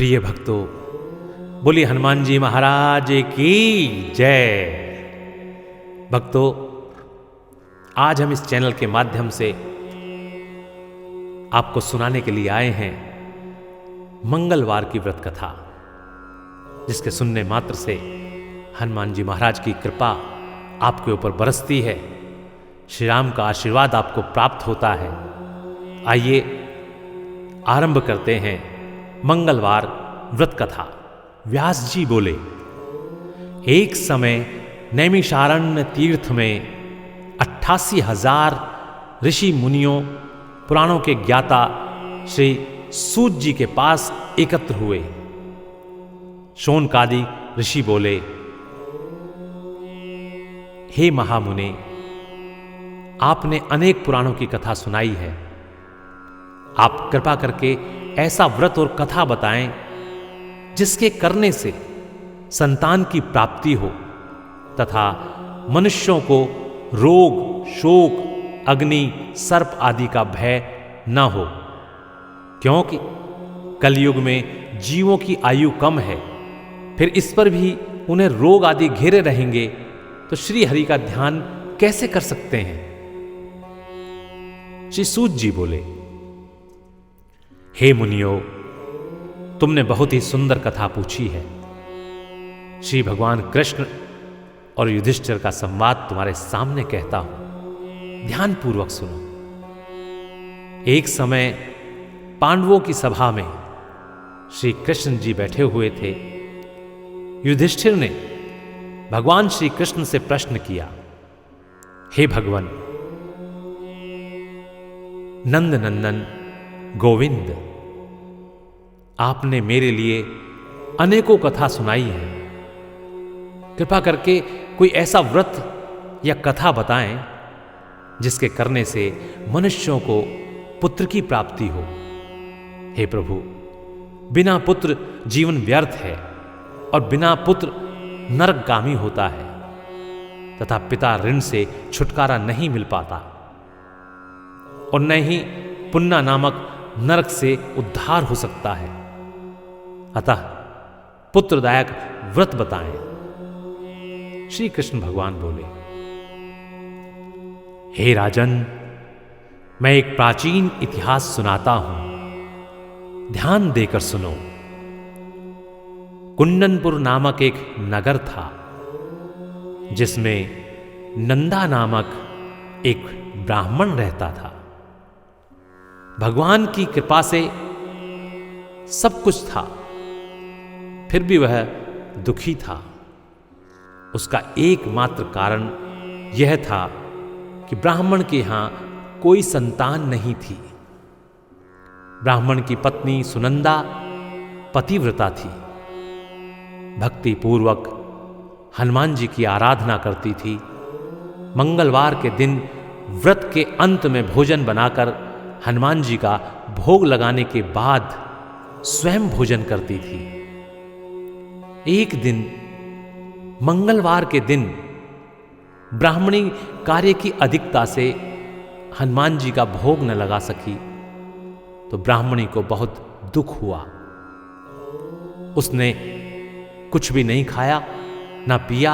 प्रिय भक्तों, बोलिए हनुमान जी महाराज की जय। भक्तों, आज हम इस चैनल के माध्यम से आपको सुनाने के लिए आए हैं मंगलवार की व्रत कथा, जिसके सुनने मात्र से हनुमान जी महाराज की कृपा आपके ऊपर बरसती है, श्री राम का आशीर्वाद आपको प्राप्त होता है। आइए आरंभ करते हैं मंगलवार व्रत कथा। व्यास जी बोले, एक समय नैमिषारण्य तीर्थ में 88,000 ऋषि मुनियों, पुराणों के ज्ञाता श्री सूत जी के पास एकत्र हुए। शौनकादि ऋषि बोले, हे महामुने, आपने अनेक पुराणों की कथा सुनाई है। आप कृपा करके ऐसा व्रत और कथा बताएं जिसके करने से संतान की प्राप्ति हो तथा मनुष्यों को रोग, शोक, अग्नि, सर्प आदि का भय न हो, क्योंकि कलयुग में जीवों की आयु कम है। फिर इस पर भी उन्हें रोग आदि घेरे रहेंगे तो श्री हरि का ध्यान कैसे कर सकते हैं। श्री सूत जी बोले, हे मुनियों, तुमने बहुत ही सुंदर कथा पूछी है। श्री भगवान कृष्ण और युधिष्ठिर का संवाद तुम्हारे सामने कहता हूं, ध्यानपूर्वक सुनो। एक समय पांडवों की सभा में श्री कृष्ण जी बैठे हुए थे। युधिष्ठिर ने भगवान श्री कृष्ण से प्रश्न किया, हे भगवान, नंद नंदन गोविंद, आपने मेरे लिए अनेकों कथा सुनाई है। कृपा करके कोई ऐसा व्रत या कथा बताएं जिसके करने से मनुष्यों को पुत्र की प्राप्ति हो। हे प्रभु, बिना पुत्र जीवन व्यर्थ है और बिना पुत्र नरकगामी होता है तथा पिता ऋण से छुटकारा नहीं मिल पाता और न ही पुन्ना नामक नरक से उद्धार हो सकता है। अतः पुत्रदायक व्रत बताएं। श्री कृष्ण भगवान बोले, हे राजन, मैं एक प्राचीन इतिहास सुनाता हूं, ध्यान देकर सुनो। कुंडनपुर नामक एक नगर था, जिसमें नंदा नामक एक ब्राह्मण रहता था। भगवान की कृपा से सब कुछ था, फिर भी वह दुखी था। उसका एकमात्र कारण यह था कि ब्राह्मण के यहां कोई संतान नहीं थी। ब्राह्मण की पत्नी सुनंदा पतिव्रता थी, भक्ति पूर्वक हनुमान जी की आराधना करती थी। मंगलवार के दिन व्रत के अंत में भोजन बनाकर हनुमान जी का भोग लगाने के बाद स्वयं भोजन करती थी। एक दिन मंगलवार के दिन ब्राह्मणी कार्य की अधिकता से हनुमान जी का भोग न लगा सकी तो ब्राह्मणी को बहुत दुख हुआ। उसने कुछ भी नहीं खाया ना पिया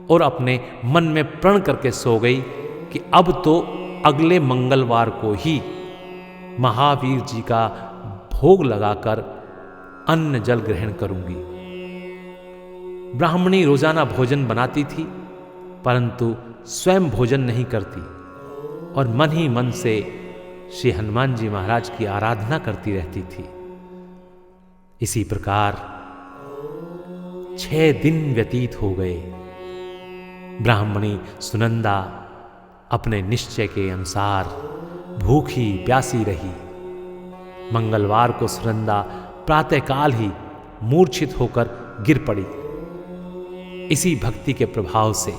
और अपने मन में प्रण करके सो गई कि अब तो अगले मंगलवार को ही महावीर जी का भोग लगाकर अन्न जल ग्रहण करूंगी। ब्राह्मणी रोजाना भोजन बनाती थी, परंतु स्वयं भोजन नहीं करती और मन ही मन से श्री हनुमान जी महाराज की आराधना करती रहती थी। इसी प्रकार 6 दिन व्यतीत हो गए। ब्राह्मणी सुनंदा अपने निश्चय के अनुसार भूखी प्यासी रही। मंगलवार को सुनंदा प्रातःकाल ही मूर्छित होकर गिर पड़ी। इसी भक्ति के प्रभाव से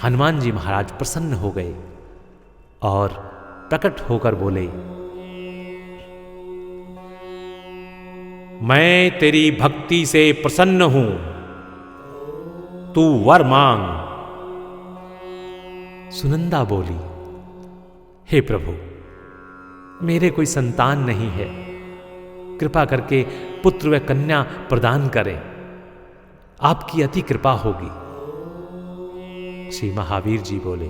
हनुमान जी महाराज प्रसन्न हो गए और प्रकट होकर बोले, मैं तेरी भक्ति से प्रसन्न हूं, तू वर मांग। सुनंदा बोली, हे प्रभु, मेरे कोई संतान नहीं है कृपा करके पुत्र व कन्या प्रदान करें, आपकी अति कृपा होगी। श्री महावीर जी बोले,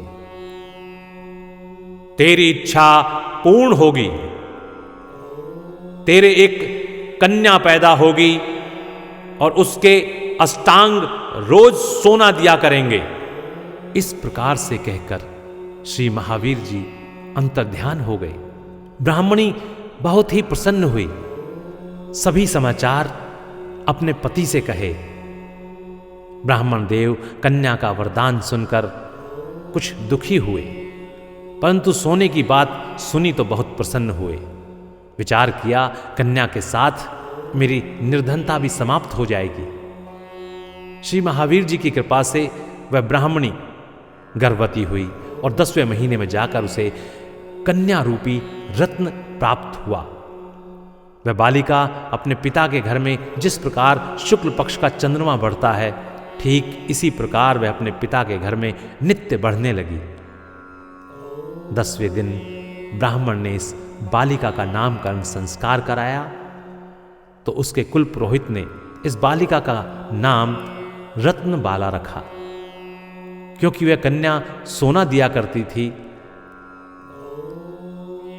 तेरी इच्छा पूर्ण होगी, तेरे एक कन्या पैदा होगी और उसके अष्टांग रोज सोना दिया करेंगे। इस प्रकार से कहकर श्री महावीर जी अंतर्ध्यान हो गए। ब्राह्मणी बहुत ही प्रसन्न हुई। सभी समाचार अपने पति से कहे। ब्राह्मण देव कन्या का वरदान सुनकर कुछ दुखी हुए, परंतु सोने की बात सुनी तो बहुत प्रसन्न हुए। विचार किया, कन्या के साथ मेरी निर्धनता भी समाप्त हो जाएगी। श्री महावीर जी की कृपा से वह ब्राह्मणी गर्भवती हुई और 10वें महीने में जाकर उसे कन्या रूपी रत्न प्राप्त हुआ। वह बालिका अपने पिता के घर में जिस प्रकार शुक्ल पक्ष का चंद्रमा बढ़ता है, ठीक इसी प्रकार वह अपने पिता के घर में नित्य बढ़ने लगी। 10वें दिन ब्राह्मण ने इस बालिका का नामकरण संस्कार कराया तो उसके कुल पुरोहित ने इस बालिका का नाम रत्नबाला रखा, क्योंकि वह कन्या सोना दिया करती थी।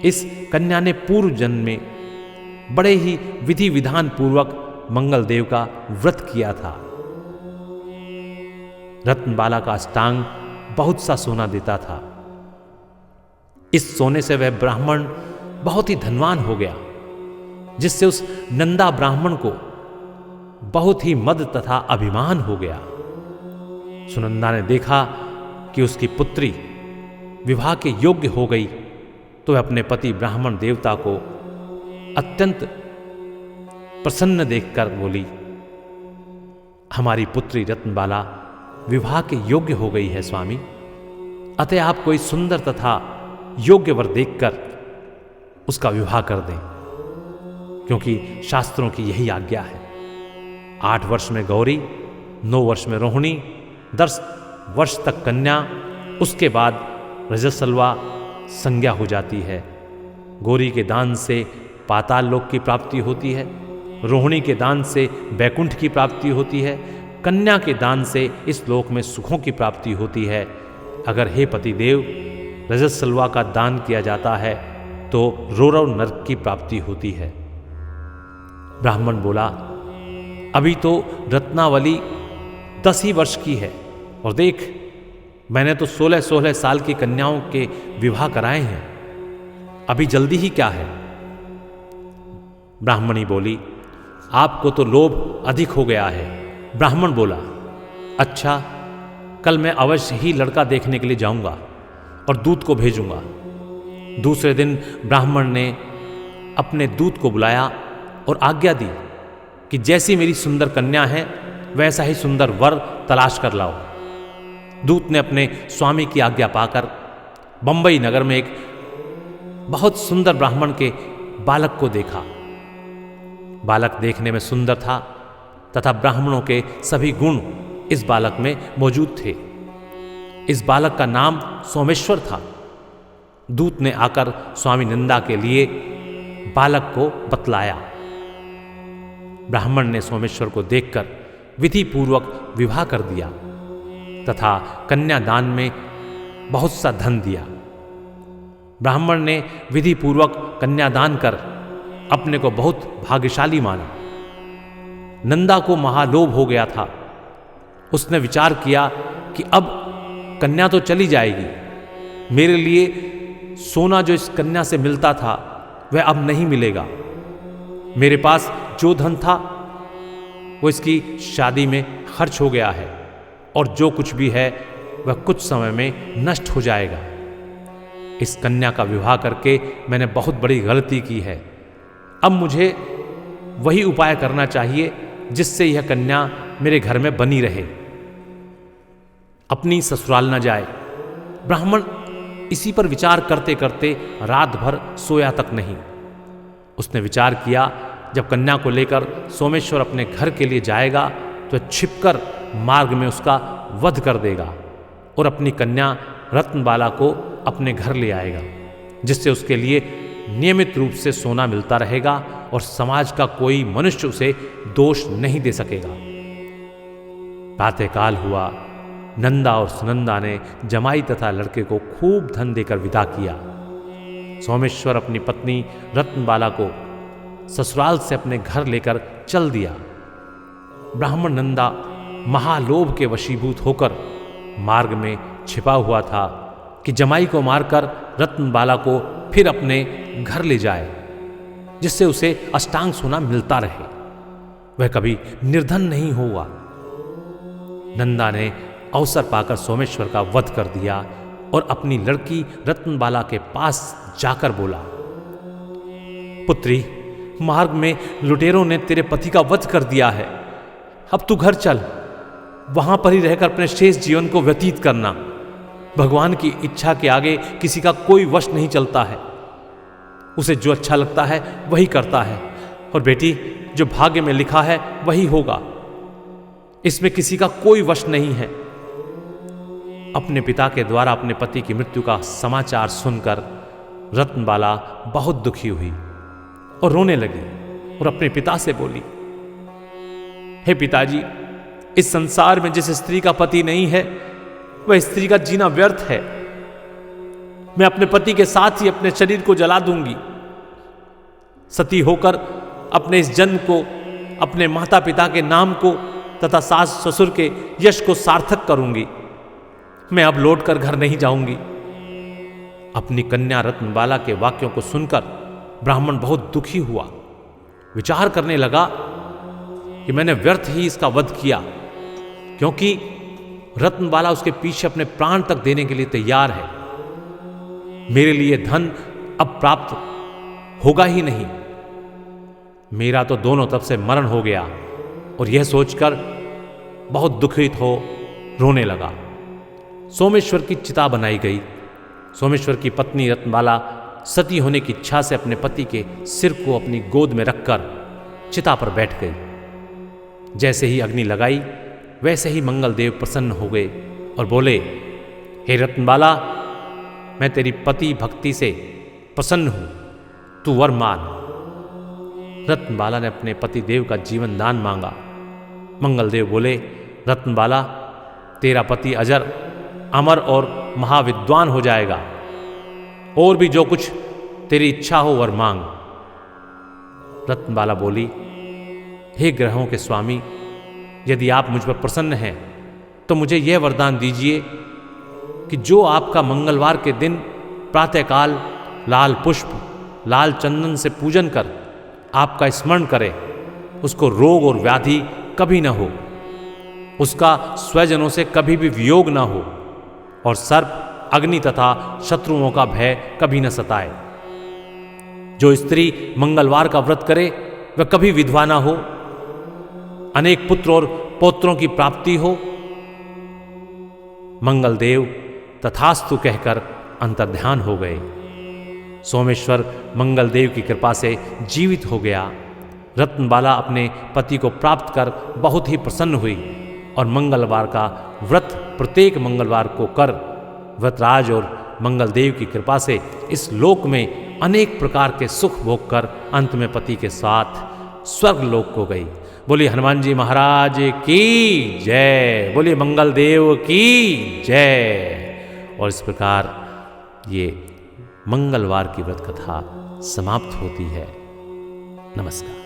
इस कन्या ने पूर्व जन्म में बड़े ही विधि विधान पूर्वक मंगलदेव का व्रत किया था। रत्नबाला का अष्टांग बहुत सा सोना देता था। इस सोने से वह ब्राह्मण बहुत ही धनवान हो गया, जिससे उस नंदा ब्राह्मण को बहुत ही मद तथा अभिमान हो गया। सुनंदा ने देखा कि उसकी पुत्री विवाह के योग्य हो गई तो वह अपने पति ब्राह्मण देवता को अत्यंत प्रसन्न देखकर बोली, हमारी पुत्री रत्नबाला विवाह के योग्य हो गई है स्वामी, अतः आप कोई सुंदर तथा योग्य वर देखकर उसका विवाह कर दें, क्योंकि शास्त्रों की यही आज्ञा है। 8 वर्ष में गौरी, 9 वर्ष में रोहिणी, 10 वर्ष तक कन्या, उसके बाद रजस्वला संज्ञा हो जाती है। गौरी के दान से पाताल लोक की प्राप्ति होती है, रोहिणी के दान से बैकुंठ की प्राप्ति होती है, कन्या के दान से इस लोक में सुखों की प्राप्ति होती है। अगर हे पतिदेव रजस्वला का दान किया जाता है तो रौरव नरक की प्राप्ति होती है। ब्राह्मण बोला, अभी तो रत्नावली 10 ही वर्ष की है और देख मैंने तो 16-16 साल की कन्याओं के विवाह कराए हैं, अभी जल्दी ही क्या है। ब्राह्मणी बोली, आपको तो लोभ अधिक हो गया है। ब्राह्मण बोला, अच्छा कल मैं अवश्य ही लड़का देखने के लिए जाऊंगा और दूत को भेजूंगा। दूसरे दिन ब्राह्मण ने अपने दूत को बुलाया और आज्ञा दी कि जैसी मेरी सुंदर कन्या है वैसा ही सुंदर वर तलाश कर लाओ। दूत ने अपने स्वामी की आज्ञा पाकर बंबई नगर में एक बहुत सुंदर ब्राह्मण के बालक को देखा। बालक देखने में सुंदर था तथा ब्राह्मणों के सभी गुण इस बालक में मौजूद थे। इस बालक का नाम सोमेश्वर था। दूत ने आकर स्वामी नंदा के लिए बालक को बतलाया। ब्राह्मण ने सोमेश्वर को देखकर विधि पूर्वक विवाह कर दिया तथा कन्यादान में बहुत सा धन दिया। ब्राह्मण ने विधि पूर्वक कन्यादान कर अपने को बहुत भाग्यशाली माना। नंदा को महालोभ हो गया था। उसने विचार किया कि अब कन्या तो चली जाएगी, मेरे लिए सोना जो इस कन्या से मिलता था वह अब नहीं मिलेगा। मेरे पास जो धन था वो इसकी शादी में खर्च हो गया है और जो कुछ भी है वह कुछ समय में नष्ट हो जाएगा। इस कन्या का विवाह करके मैंने बहुत बड़ी गलती की है। अब मुझे वही उपाय करना चाहिए जिससे यह कन्या मेरे घर में बनी रहे, अपनी ससुराल न जाए। ब्राह्मण इसी पर विचार करते करते रात भर सोया तक नहीं। उसने विचार किया, जब कन्या को लेकर सोमेश्वर अपने घर के लिए जाएगा तो छिपकर मार्ग में उसका वध कर देगा और अपनी कन्या रत्नबाला को अपने घर ले आएगा, जिससे उसके लिए नियमित रूप से सोना मिलता रहेगा और समाज का कोई मनुष्य उसे दोष नहीं दे सकेगा। प्रातःकाल हुआ। नंदा और सुनंदा ने जमाई तथा लड़के को खूब धन देकर विदा किया। सोमेश्वर अपनी पत्नी रत्नबाला को ससुराल से अपने घर लेकर चल दिया। ब्राह्मण नंदा महालोभ के वशीभूत होकर मार्ग में छिपा हुआ था कि जमाई को मारकर रत्नबाला को फिर अपने घर ले जाए, जिससे उसे अष्टांग सोना मिलता रहे। वह कभी निर्धन नहीं हुआ। नंदा ने अवसर पाकर सोमेश्वर का वध कर दिया और अपनी लड़की रत्नबाला के पास जाकर बोला, पुत्री, मार्ग में लुटेरों ने तेरे पति का वध कर दिया है। अब तू घर चल, वहां पर ही रहकर अपने शेष जीवन को व्यतीत करना। भगवान की इच्छा के आगे किसी का कोई वश नहीं चलता है। उसे जो अच्छा लगता है वही करता है, और बेटी, जो भाग्य में लिखा है वही होगा। इसमें किसी का कोई वश नहीं है। अपने पिता के द्वारा अपने पति की मृत्यु का समाचार सुनकर रत्नबाला बहुत दुखी हुई और रोने लगी और अपने पिता से बोली, हे पिताजी, इस संसार में जिस स्त्री का पति नहीं है वह स्त्री का जीना व्यर्थ है। मैं अपने पति के साथ ही अपने शरीर को जला दूंगी। सती होकर अपने इस जन्म को, अपने माता पिता के नाम को तथा सास ससुर के यश को सार्थक करूंगी। मैं अब लौटकर घर नहीं जाऊंगी। अपनी कन्या रत्नबाला के वाक्यों को सुनकर ब्राह्मण बहुत दुखी हुआ। विचार करने लगा कि मैंने व्यर्थ ही इसका वध किया, क्योंकि रत्नबाला उसके पीछे अपने प्राण तक देने के लिए तैयार है। मेरे लिए धन अब प्राप्त होगा ही नहीं। मेरा तो दोनों तरफ से मरण हो गया। और यह सोचकर बहुत दुखित हो रोने लगा। सोमेश्वर की चिता बनाई गई। सोमेश्वर की पत्नी रत्नबाला सती होने की इच्छा से अपने पति के सिर को अपनी गोद में रखकर चिता पर बैठ गई। जैसे ही अग्नि लगाई वैसे ही मंगलदेव प्रसन्न हो गए और बोले, हे रत्नबाला, मैं तेरी पति भक्ति से प्रसन्न हूं, तू वर मान। रत्नबाला ने अपने पति देव का जीवन दान मांगा। मंगलदेव बोले, रत्नबाला, तेरा पति अजर, अमर और महाविद्वान हो जाएगा। और भी जो कुछ तेरी इच्छा हो वर मांग। रत्नबाला बोली, हे ग्रहों के स्वामी, यदि आप मुझ पर प्रसन्न हैं तो मुझे यह वरदान दीजिए कि जो आपका मंगलवार के दिन प्रातःकाल लाल पुष्प, लाल चंदन से पूजन कर आपका स्मरण करे, उसको रोग और व्याधि कभी न हो, उसका स्वजनों से कभी भी वियोग न हो, और सर्प, अग्नि तथा शत्रुओं का भय कभी न सताए। जो स्त्री मंगलवार का व्रत करे वह कभी विधवा न हो, अनेक पुत्र और पौत्रों की प्राप्ति हो। मंगलदेव तथास्तु कहकर अंतर्ध्यान हो गए। सोमेश्वर मंगलदेव की कृपा से जीवित हो गया। रत्नबाला अपने पति को प्राप्त कर बहुत ही प्रसन्न हुई और मंगलवार का व्रत प्रत्येक मंगलवार को कर व्रतराज और मंगलदेव की कृपा से इस लोक में अनेक प्रकार के सुख भोग कर अंत में पति के साथ स्वर्ग लोक को गई। बोलिए हनुमान जी महाराज की जय, बोलिए मंगलदेव की जय। और इस प्रकार ये मंगलवार की व्रत कथा समाप्त होती है। नमस्कार।